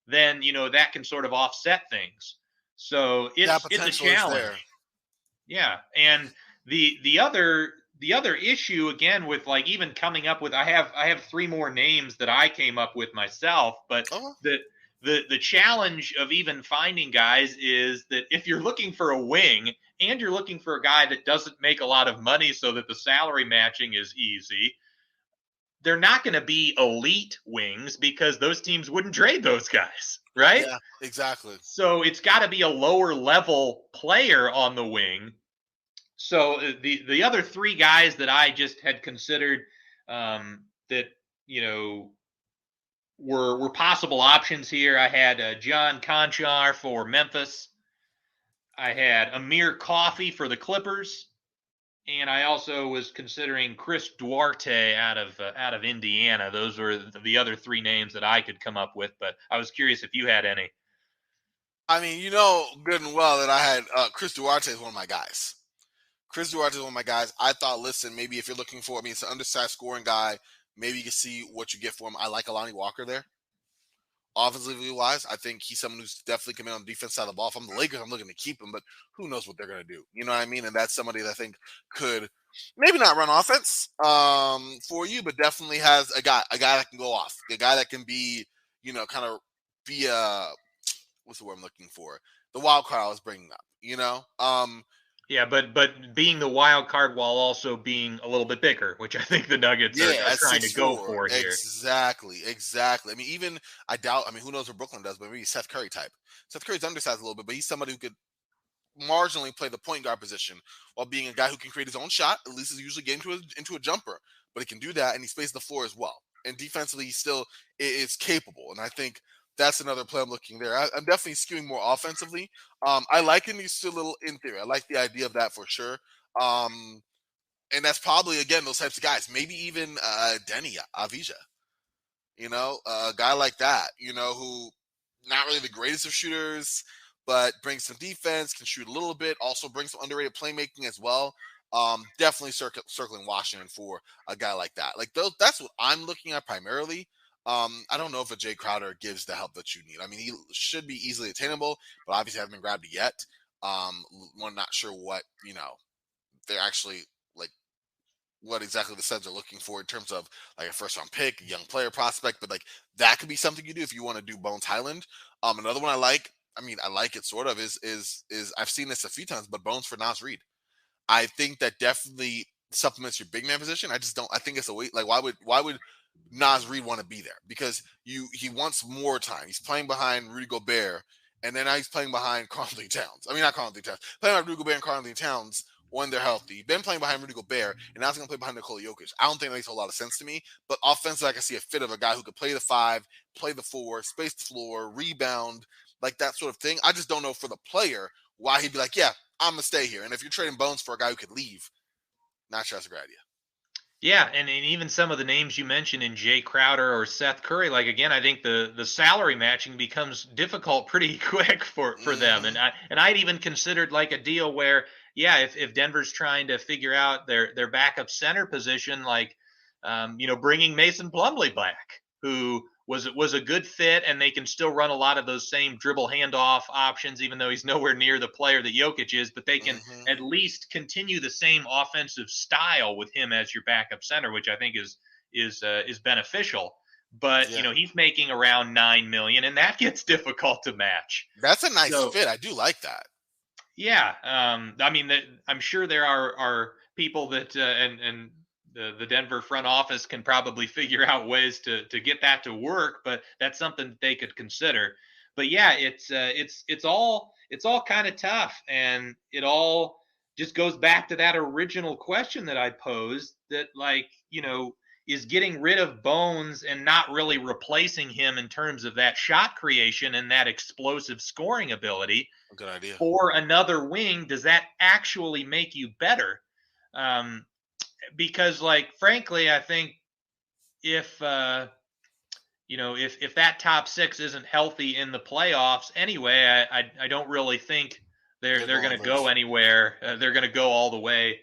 then, that can sort of offset things. So it's a challenge. Yeah, and the other issue again with like even coming up with I have 3 more names that I came up with myself, but the challenge of even finding guys is that if you're looking for a wing and you're looking for a guy that doesn't make a lot of money so that the salary matching is easy, they're not going to be elite wings because those teams wouldn't trade those guys, right? Yeah, exactly. So it's got to be a lower level player on the wing. So the other 3 guys that I just had considered that were possible options here, I had John Conchar for Memphis. I had Amir Coffey for the Clippers, and I also was considering Chris Duarte out of Indiana. Those were the other 3 names that I could come up with, but I was curious if you had any. I mean, good and well that I had Chris Duarte is one of my guys. Chris Duarte is one of my guys. I thought, listen, maybe if you're looking for, it's an undersized scoring guy. Maybe you can see what you get for him. I like Alani Walker there. Offensively wise, I think he's someone who's definitely coming on the defense side of the ball. If I'm the Lakers, I'm looking to keep him, but who knows what they're going to do? You know what I mean? And that's somebody that I think could maybe not run offense for you, but definitely has a guy that can go off, a guy that can be, kind of be what's the word I'm looking for? The wild card I was bringing up, Yeah, but being the wild card while also being a little bit bigger, which I think the Nuggets are trying to go for here. Exactly. I mean, I doubt. Who knows what Brooklyn does? But maybe Seth Curry type. Seth Curry's undersized a little bit, but he's somebody who could marginally play the point guard position while being a guy who can create his own shot. At least he's usually getting into a jumper, but he can do that, and he spaces the floor as well. And defensively, he still is capable. And I think that's another play I'm looking there. I'm definitely skewing more offensively. I like him. He's still a little in theory. I like the idea of that for sure. And that's probably, again, those types of guys. Maybe even Denny Avija. A guy like that, who not really the greatest of shooters, but brings some defense, can shoot a little bit, also brings some underrated playmaking as well. Definitely circling Washington for a guy like that. Like that's what I'm looking at primarily. I don't know if a Jay Crowder gives the help that you need. He should be easily attainable, but obviously haven't been grabbed yet. We're not sure what, they're actually like what exactly the Suns are looking for in terms of like a first round pick, a young player prospect, but like that could be something you do if you want to do Bones Highland. Another one I like, I like it sort of is I've seen this a few times, but Bones for Nas Reed. I think that definitely supplements your big man position. I think it's a wait. Like why would Nas Reed want to be there? Because he wants more time. He's playing behind Rudy Gobert, and then now he's playing behind Karl-Anthony Towns. Not Karl-Anthony Towns. Playing behind Rudy Gobert and Karl-Anthony Towns when they're healthy. Then playing behind Rudy Gobert, and now he's going to play behind Nikola Jokic. I don't think that makes a whole lot of sense to me. But offensively, I can see a fit of a guy who could play the 5, play the 4, space the floor, rebound, like that sort of thing. I just don't know for the player why he'd be like, yeah, I'm going to stay here. And if you're trading Bones for a guy who could leave, not sure that's a great idea. Yeah, and even some of the names you mentioned in Jay Crowder or Seth Curry, like again, I think the salary matching becomes difficult pretty quick for them. And I'd even considered like a deal where, if Denver's trying to figure out their backup center position, like bringing Mason Plumlee back, who was a good fit, and they can still run a lot of those same dribble handoff options, even though he's nowhere near the player that Jokic is. But they can Mm-hmm. at least continue the same offensive style with him as your backup center, which I think is beneficial. But Yeah. he's making around $9 million, and that gets difficult to match. That's a nice So fit. I do like that. yeah, I mean, I'm sure there are people that and the Denver front office can probably figure out ways to get that to work, but that's something that they could consider. But yeah, it's all kind of tough, and it all just goes back to that original question that I posed, that is getting rid of Bones and not really replacing him in terms of that shot creation and that explosive scoring ability Good idea. for another wing, does that actually make you better? Because, frankly, I think if if that top six isn't healthy in the playoffs anyway, I don't really think they're going to go anywhere. They're going to go all the way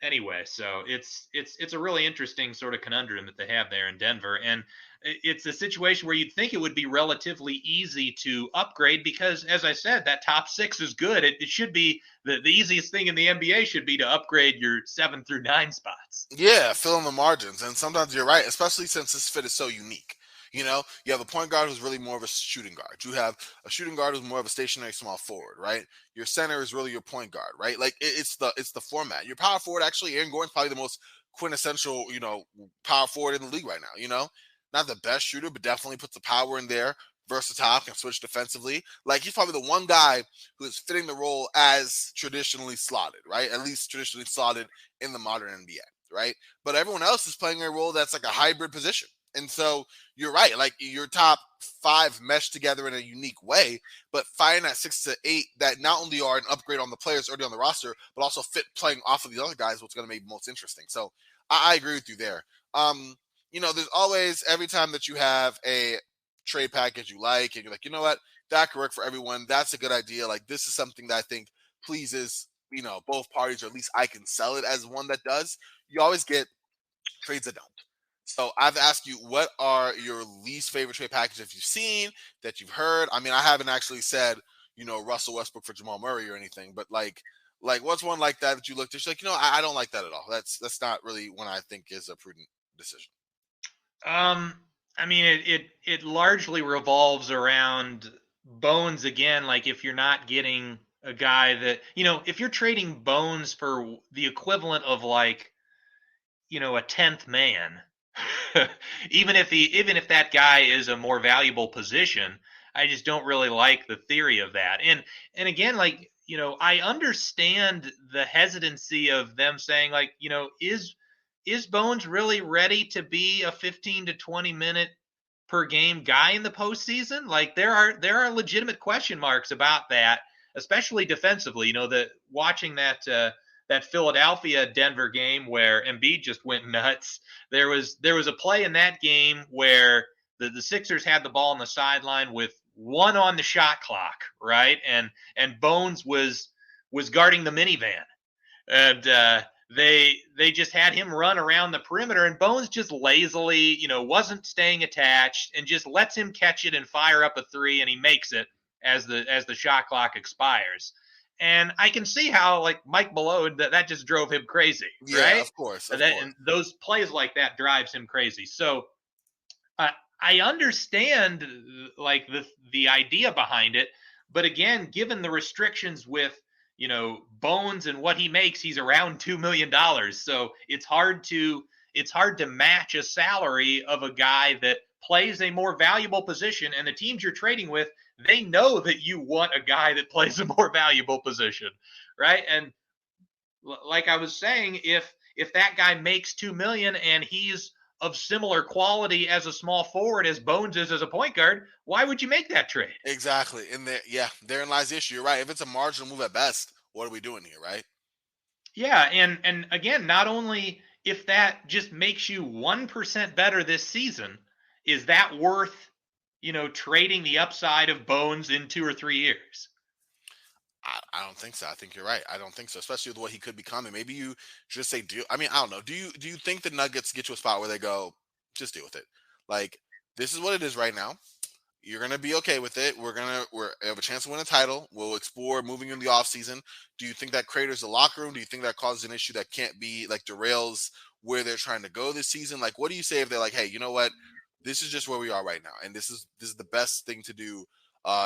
anyway. So it's a really interesting sort of conundrum that they have there in Denver, and it's a situation where you'd think it would be relatively easy to upgrade because, as I said, that top six is good. It should be the easiest thing in the NBA should be to upgrade your 7 through 9 spots. Yeah, fill in the margins. And sometimes you're right, especially since this fit is so unique. You have a point guard who's really more of a shooting guard. You have a shooting guard who's more of a stationary small forward, right? Your center is really your point guard, right? Like it's the format. Your power forward, actually, Aaron Gordon's probably the most quintessential, power forward in the league right now. Not the best shooter, but definitely puts the power in there. Versatile, can switch defensively. Like he's probably the one guy who is fitting the role as traditionally slotted, right? At least traditionally slotted in the modern NBA, right? But everyone else is playing a role that's like a hybrid position. And so you're right, like your top five mesh together in a unique way, but finding that 6 to 8 that not only are an upgrade on the players already on the roster, but also fit playing off of the other guys, what's going to make most interesting. So I agree with you there. There's always, every time that you have a trade package you like, and you're like, you know what, that could work for everyone. That's a good idea. Like this is something that I think pleases, both parties, or at least I can sell it as one that does. You always get trades that don't. So I've asked you, what are your least favorite trade packages you've seen, that you've heard? I mean, I haven't actually said, Russell Westbrook for Jamal Murray or anything, but like what's one like that you looked at? You're like, I don't like that at all. That's not really one I think is a prudent decision. I mean, it largely revolves around Bones again. Like if you're not getting a guy that if you're trading Bones for the equivalent of a 10th man, even if that guy is a more valuable position, I just don't really like the theory of that. And again, I understand the hesitancy of them saying is Bones really ready to be a 15 to 20 minute per game guy in the postseason? Like there are legitimate question marks about that, especially defensively. That watching that Philadelphia Denver game where Embiid just went nuts. There was a play in that game where the Sixers had the ball on the sideline with one on the shot clock, right? And Bones was guarding the minivan. And they just had him run around the perimeter, and Bones just lazily, wasn't staying attached and just lets him catch it and fire up a three, and he makes it as the shot clock expires. And I can see how, Mike Malone, that just drove him crazy, Yeah, right? of course. And those plays like that drives him crazy. So I understand the idea behind it, but again, given the restrictions with Bones and what he makes, he's around $2 million. So it's hard to match a salary of a guy that plays a more valuable position, and the teams you're trading with, they know that you want a guy that plays a more valuable position, right? And like I was saying, if that guy makes $2 million and he's of similar quality as a small forward as Bones is as a point guard, why would you make that trade? Exactly. And therein lies the issue. You're right. If it's a marginal move at best, what are we doing here, right? Yeah, and again, not only if that just makes you 1% better this season, is that worth, trading the upside of Bones in 2 or 3 years? I don't think so. I think you're right. I don't think so, especially with what he could become. And maybe you just say deal. I mean, I don't know. Do you think the Nuggets get to a spot where they go, just deal with it? Like, this is what it is right now. You're gonna be okay with it. We have a chance to win a title. We'll explore moving in the off season. Do you think that craters the locker room? Do you think that causes an issue that can't be like derails where they're trying to go this season? Like, what do you say if they're like, hey, you know what? This is just where we are right now, and this is the best thing to do.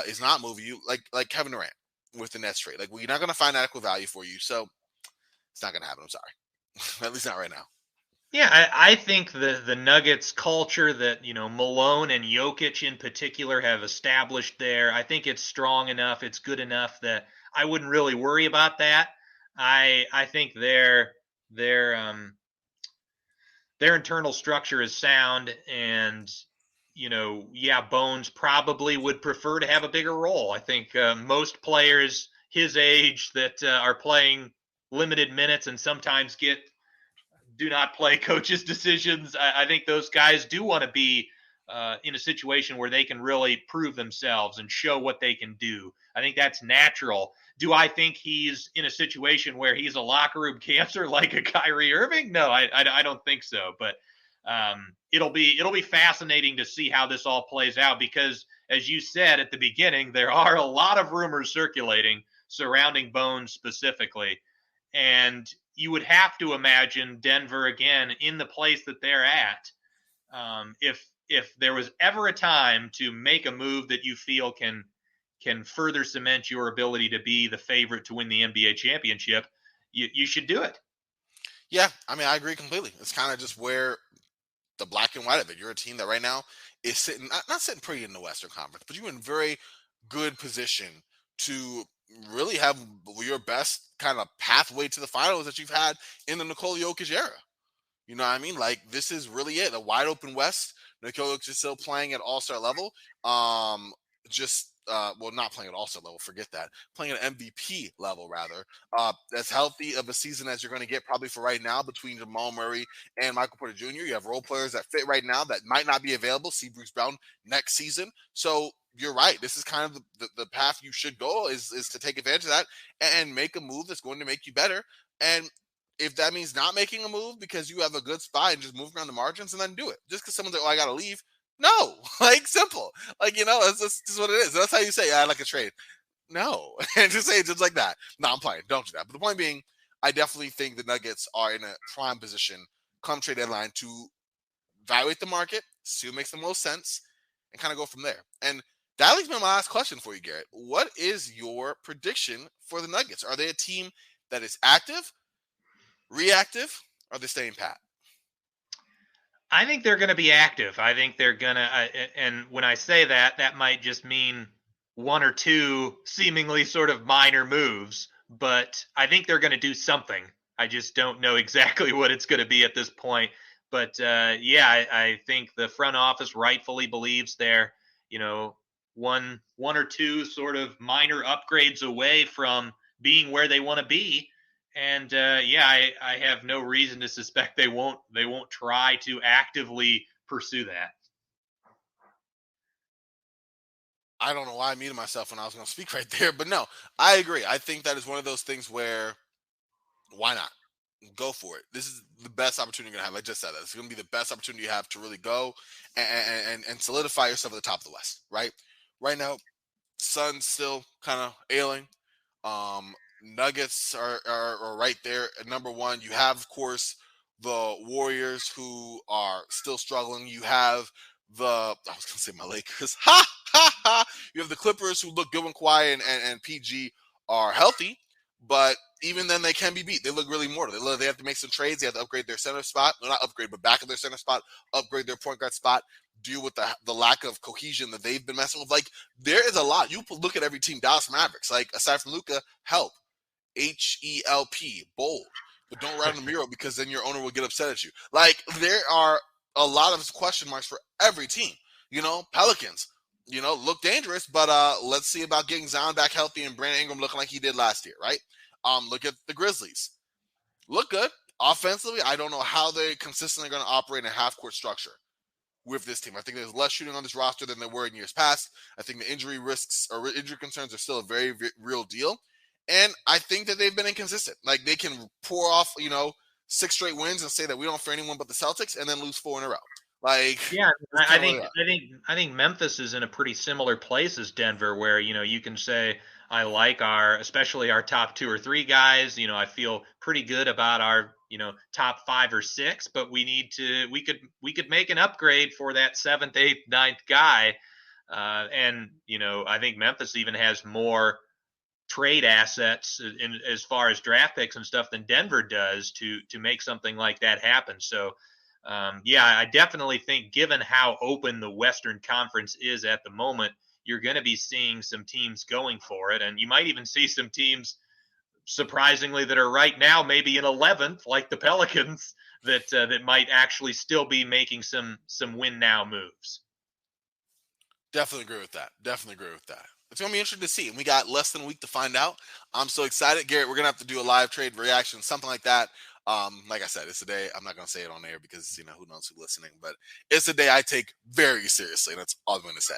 Is not move you like Kevin Durant with the Nets trade. Like, we're not gonna find adequate value for you, so it's not gonna happen. I'm sorry, at least not right now. Yeah, I think the Nuggets culture that, Malone and Jokic in particular have established there, I think it's strong enough, it's good enough that I wouldn't really worry about that. I think their internal structure is sound, and yeah, Bones probably would prefer to have a bigger role. I think most players his age that are playing limited minutes and sometimes do not play coaches' decisions. I think those guys do want to be in a situation where they can really prove themselves and show what they can do. I think that's natural. Do I think he's in a situation where he's a locker room cancer like a Kyrie Irving? No, I don't think so. But it'll be fascinating to see how this all plays out because, as you said at the beginning, there are a lot of rumors circulating surrounding Bones specifically, and you would have to imagine Denver again in the place that they're at. If there was ever a time to make a move that you feel can further cement your ability to be the favorite to win the NBA championship, you should do it. Yeah, I mean, I agree completely. It's kind of just where the black and white of it. You're a team that right now is sitting not sitting pretty in the Western Conference, but you're in very good position to really have your best kind of pathway to the finals that you've had in the Nikola Jokic era. You know what I mean? Like, this is really it. A wide open West. Nikola Jokic is still playing at all-star level. Well, not playing at all-star level. Forget that. Playing at MVP level, rather. As healthy of a season as you're going to get probably for right now between Jamal Murray and Michael Porter Jr. You have role players that fit right now that might not be available. See Bruce Brown next season. So you're right. This is kind of the path you should go is to take advantage of that and make a move that's going to make you better. And if that means not making a move because you have a good spot and just move around the margins, and then do it. Just because someone's like, oh, I got to leave. No, like, simple. Like, that's just what it is. That's how you say, I like a trade. No, and just say it just like that. No, I'm playing. Don't do that. But the point being, I definitely think the Nuggets are in a prime position come trade deadline to evaluate the market, see what makes the most sense, and kind of go from there. And that leads me to my last question for you, Garrett. What is your prediction for the Nuggets? Are they a team that is active, reactive, or are they staying pat? I think they're going to be active. I think they're going to, and when I say that, that might just mean one or two seemingly sort of minor moves, but I think they're going to do something. I just don't know exactly what it's going to be at this point. But yeah, I think the front office rightfully believes they're, one or two sort of minor upgrades away from being where they want to be. And yeah, I have no reason to suspect they won't try to actively pursue that. I don't know why I muted myself when I was going to speak right there, but no, I agree. I think that is one of those things where why not? Go for it. This is the best opportunity you're going to have. I just said that. It's going to be the best opportunity you have to really go and solidify yourself at the top of the West, right? Right now, Suns still kind of ailing. Nuggets are right there at number one. You have, of course, the Warriors who are still struggling. You have I was going to say my Lakers. Ha, ha, ha. You have the Clippers who look good when Kawhi and PG are healthy, but even then they can be beat. They look really mortal. They have to make some trades. They have to upgrade their center spot. Well, not upgrade, but back of their center spot, upgrade their point guard spot, deal with the lack of cohesion that they've been messing with. Like, there is a lot. You look at every team, Dallas Mavericks, like, aside from Luka, help. HELP, bold. But don't write on the mural because then your owner will get upset at you. Like, there are a lot of question marks for every team. Pelicans, look dangerous, but let's see about getting Zion back healthy and Brandon Ingram looking like he did last year, right? Look at the Grizzlies. Look good. Offensively, I don't know how they're consistently going to operate in a half-court structure with this team. I think there's less shooting on this roster than there were in years past. I think the injury risks or injury concerns are still a very, very real deal. And I think that they've been inconsistent. Like, they can pour off, 6 straight wins and say that we don't fear anyone but the Celtics, and then lose 4 in a row. Like, Yeah, it's I kind of think what I think Memphis is in a pretty similar place as Denver, where you can say I like especially our top 2 or 3 guys. I feel pretty good about our top 5 or 6, but we could make an upgrade for that 7th, 8th, 9th guy, and I think Memphis even has more trade assets as far as draft picks and stuff than Denver does to make something like that happen. So. Yeah, I definitely think, given how open the Western Conference is at the moment, you're going to be seeing some teams going for it. And you might even see some teams, surprisingly, that are right now maybe in 11th, like the Pelicans, that might actually still be making some win now moves. Definitely agree with that. It's going to be interesting to see. And we got less than a week to find out. I'm so excited. Garrett, we're going to have to do a live trade reaction, something like that. Like I said, it's a day. I'm not going to say it on air because, who knows who's listening. But it's a day I take very seriously. That's all I'm going to say.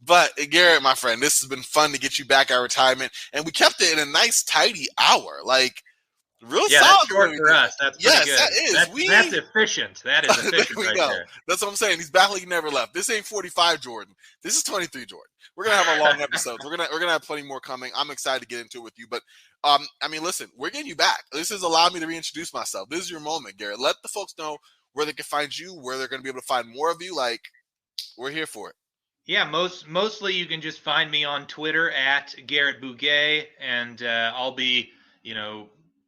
But, Garrett, my friend, this has been fun to get you back out of retirement. And we kept it in a nice, tidy hour. Like, real yeah, solid. That's short for us. That's pretty good. That is. That's efficient. That is efficient right there. That's what I'm saying. He's back like he never left. This ain't 45 Jordan. This is 23 Jordan. We're gonna have a long episode. We're gonna have plenty more coming. I'm excited to get into it with you. But listen, we're getting you back. This has allowed me to reintroduce myself. This is your moment, Garrett. Let the folks know where they can find you, where they're gonna be able to find more of you. Like, we're here for it. Yeah, mostly you can just find me on Twitter at Garrett Bugay, and I'll be,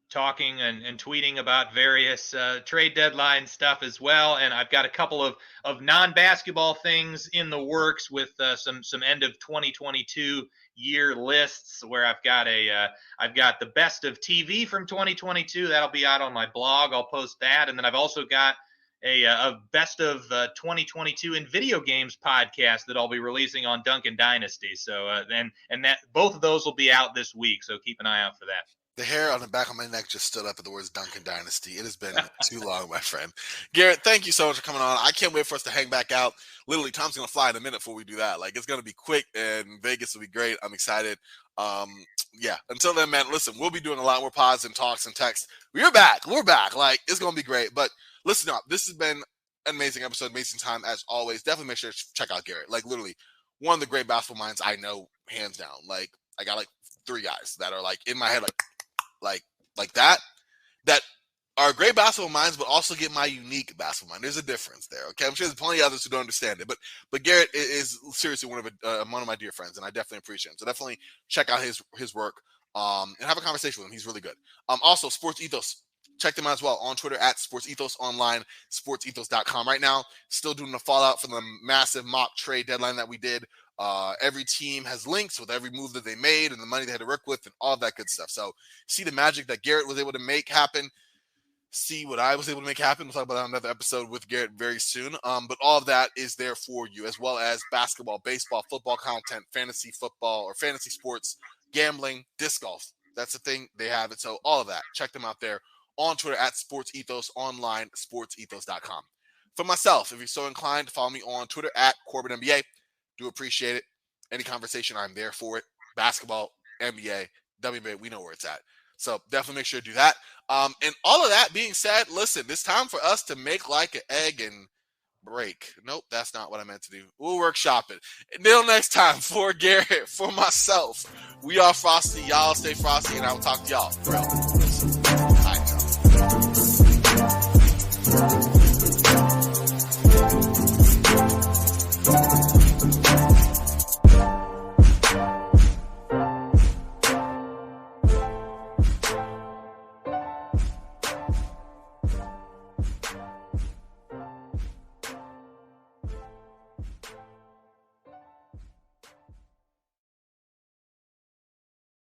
talking and tweeting about various trade deadline stuff as well. And I've got a couple of non-basketball things in the works with some end of 2022 year lists where I've got the best of TV from 2022. That'll be out on my blog. I'll post that. And then I've also got a best of 2022 in video games podcast that I'll be releasing on Duncan Dynasty. So and that both of those will be out this week. So keep an eye out for that. The hair on the back of my neck just stood up at the words Duncan Dynasty. It has been too long, my friend. Garrett, thank you so much for coming on. I can't wait for us to hang back out. Literally, Tom's going to fly in a minute before we do that. Like, it's going to be quick, and Vegas will be great. I'm excited. Yeah, until then, man, listen, we'll be doing a lot more pods and talks and texts. We're back. Like, it's going to be great. But listen up. This has been an amazing episode, amazing time, as always. Definitely make sure to check out Garrett. Like, literally, one of the great basketball minds I know, hands down. Like, I got, 3 guys that are, in my head, like that are great basketball minds, but also get my unique basketball mind. There's a difference there, okay? I'm sure there's plenty of others who don't understand it, but Garrett is seriously one of my dear friends, and I definitely appreciate him. So definitely check out his work and have a conversation with him. He's really good. Also, Sports Ethos. Check them out as well on Twitter at SportsEthos Online, SportsEthos.com. Right now, still doing the fallout from the massive mock trade deadline that we did. Every team has links with every move that they made and the money they had to work with and all that good stuff. So see the magic that Garrett was able to make happen. See what I was able to make happen. We'll talk about that on another episode with Garrett very soon. But all of that is there for you, as well as basketball, baseball, football content, fantasy football or fantasy sports, gambling, disc golf. That's the thing. They have it. So all of that. Check them out there on Twitter at SportsEthos Online, SportsEthos.com. For myself, if you're so inclined to follow me on Twitter at CorbinNBA, do appreciate it. Any conversation, I'm there for it. Basketball, NBA, WNBA, we know where it's at. So definitely make sure to do that. And all of that being said, listen, it's time for us to make like an egg and break. Nope, that's not what I meant to do. We'll workshop it. Until next time, for Garrett, for myself, we are Frosty. Y'all stay frosty, and I will talk to y'all. Bro.